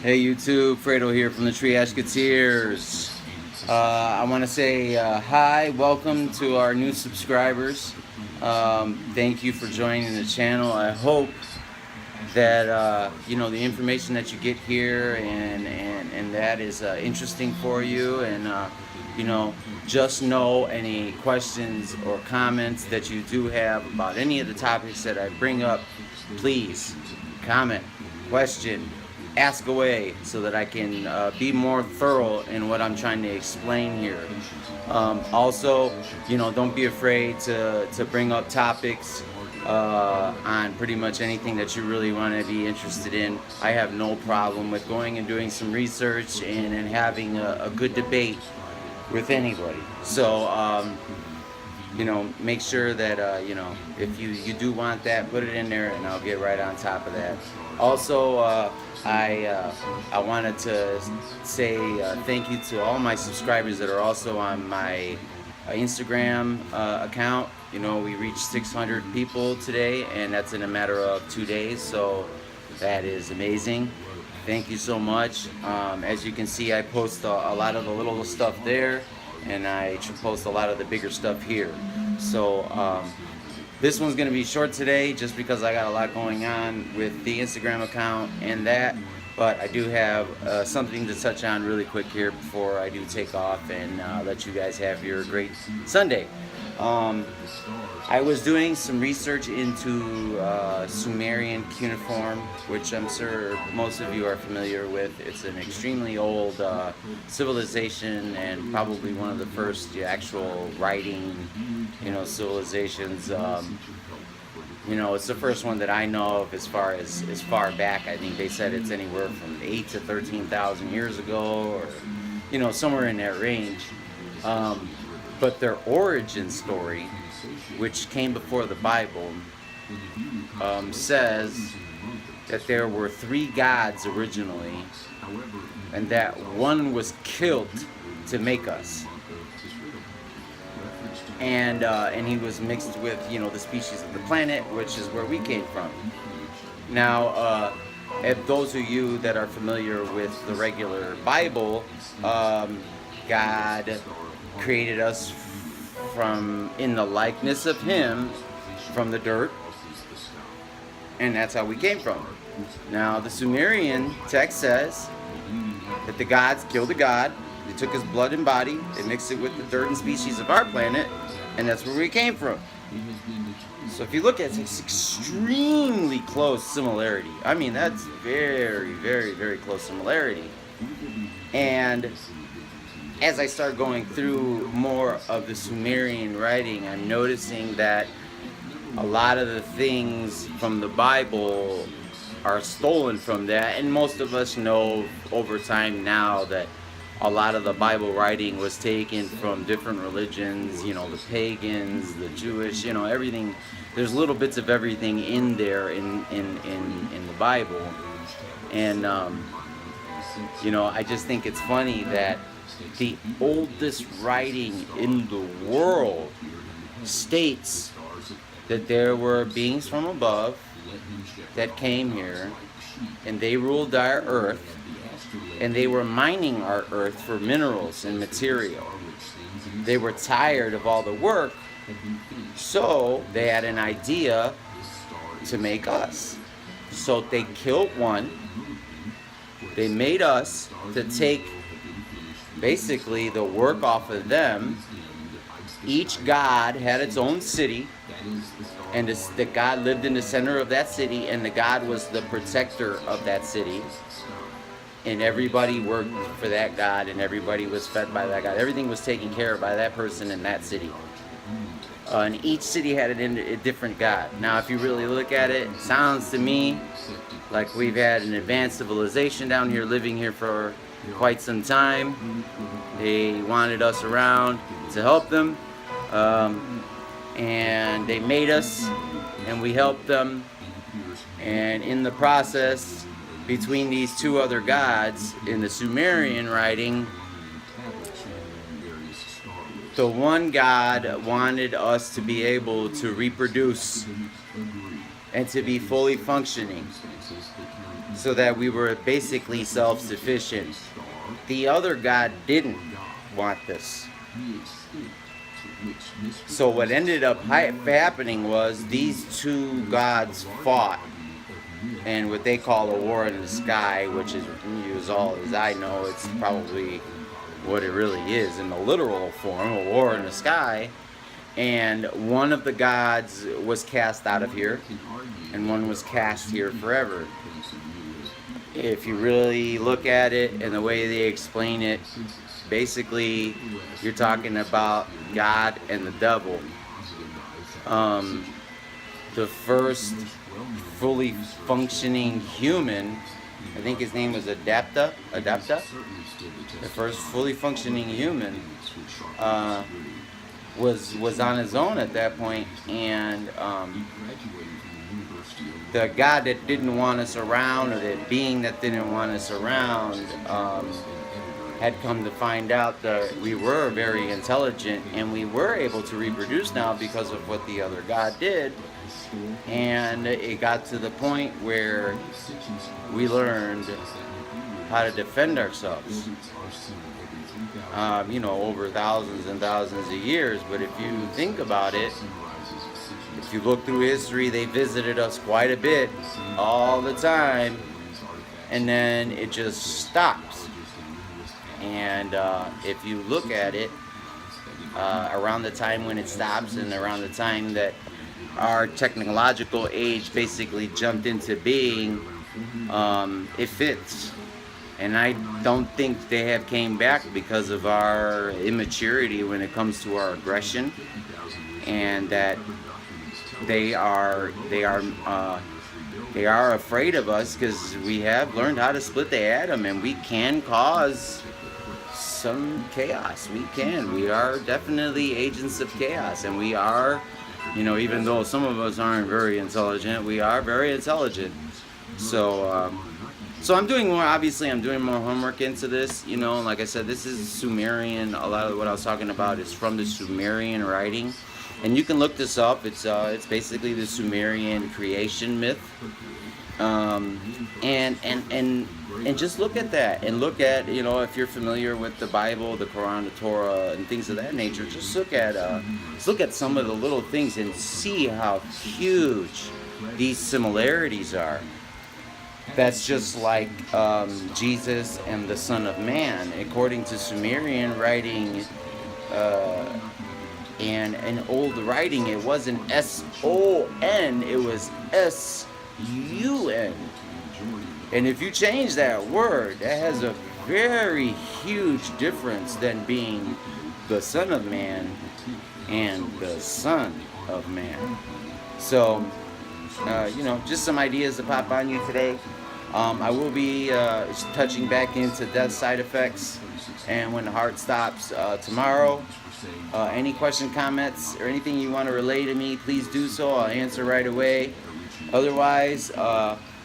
Hey YouTube, Fredo here from the Triashketeers. I want to say hi, welcome to our new subscribers. Thank you for joining the channel. I hope that the information that you get here and that is interesting for you, and just know any questions or comments that you do have about any of the topics that I bring up, please comment, question, ask away, so that I can be more thorough in what I'm trying to explain here. Also, don't be afraid to bring up topics on pretty much anything that you really want to be interested in. I have no problem with going and doing some research and having a good debate with anybody. So make sure that if you do want that, put it in there and I'll get right on top of that. Also, I wanted to say thank you to all my subscribers that are also on my Instagram account. We reached 600 people today, and that's in a matter of 2 days, so that is amazing. Thank you so much. As you can see, I post a lot of the little stuff there, and I post a lot of the bigger stuff here. So this one's going to be short today just because I got a lot going on with the Instagram account and that, but I do have something to touch on really quick here before I do take off and let you guys have your great Sunday. I was doing some research into Sumerian cuneiform, which I'm sure most of you are familiar with. It's an extremely old civilization, and probably one of the first actual writing, civilizations. It's the first one that I know of as far back. I think they said it's anywhere from 8 to 13,000 years ago, or somewhere in that range. But their origin story, which came before the Bible, says that there were 3 gods originally, and that one was killed to make us. And he was mixed with the species of the planet, which is where we came from. Now, if those of you that are familiar with the regular Bible, God created us from in the likeness of Him, from the dirt, and that's how we came from. Now, the Sumerian text says that the gods killed a god, they took his blood and body, they mixed it with the dirt and species of our planet, and that's where we came from. So if you look at it, it's extremely close similarity. I mean, that's very, very, very close similarity. And as I start going through more of the Sumerian writing, I'm noticing that a lot of the things from the Bible are stolen from that, and most of us know over time now that a lot of the Bible writing was taken from different religions, the pagans, the Jewish, everything. There's little bits of everything in there in the Bible. And I just think it's funny that the oldest writing in the world states that there were beings from above that came here, and they ruled our earth, and they were mining our earth for minerals and material. They were tired of all the work, so they had an idea to make us. So they killed one, they made us to take basically the work off of them. Each god had its own city, and the god lived in the center of that city, and the god was the protector of that city, and everybody worked for that god, and everybody was fed by that god. Everything was taken care of by that person in that city, and each city had a different god. Now, if you really look at it, it sounds to me like we've had an advanced civilization down here, living here for quite some time. They wanted us around to help them, and they made us, and we helped them. And in the process, between these 2 other gods in the Sumerian writing, the one god wanted us to be able to reproduce and to be fully functioning. so that we were basically self-sufficient. The other God didn't want this. So what ended up happening was these two gods fought, and what they call a war in the sky, which is, as all as I know, it's probably what it really is in the literal form, a war in the sky. And one of the gods was cast out of here, and one was cast here forever. If you really look at it and the way they explain it, basically you're talking about God and the devil. The first fully functioning human, I think his name was Adapta. The first fully functioning human was on his own at that point, and the God that didn't want us around, or the being that didn't want us around, had come to find out that we were very intelligent and we were able to reproduce now because of what the other God did. And it got to the point where we learned how to defend ourselves, over thousands and thousands of years. But if you think about it, if you look through history, they visited us quite a bit all the time, and then it just stops. And if you look at it, around the time when it stops and around the time that our technological age basically jumped into being, it fits. And I don't think they have came back because of our immaturity when it comes to our aggression, and that they are afraid of us because we have learned how to split the atom, and we can cause some chaos. We are definitely agents of chaos, and we are, even though some of us aren't very intelligent, we are very intelligent. So I'm doing more, obviously I'm doing more homework into this, like I said, this is Sumerian. A lot of what I was talking about is from the Sumerian writing, and you can look this up. It's basically the Sumerian creation myth, and just look at that, and look at, if you're familiar with the Bible, the Quran, the Torah, and things of that nature, just look at some of the little things and see how huge these similarities are. That's just like Jesus and the Son of Man. According to Sumerian writing and an old writing, it wasn't S-O-N, it was S-U-N. And if you change that word, that has a very huge difference than being the Son of Man and the Son of Man. So, just some ideas to pop on you today. I will be touching back into death side effects and when the heart stops tomorrow. Any question, comments, or anything you want to relay to me, please do so. I'll answer right away. Otherwise,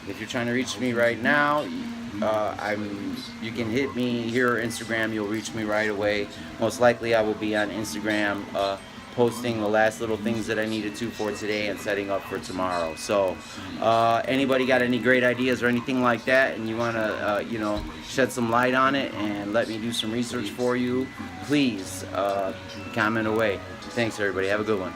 if you're trying to reach me right now, you can hit me here or Instagram. You'll reach me right away. Most likely I will be on Instagram posting the last little things that I needed to for today and setting up for tomorrow. So anybody got any great ideas or anything like that, and you want to shed some light on it and let me do some research for you, please comment away. Thanks everybody, have a good one.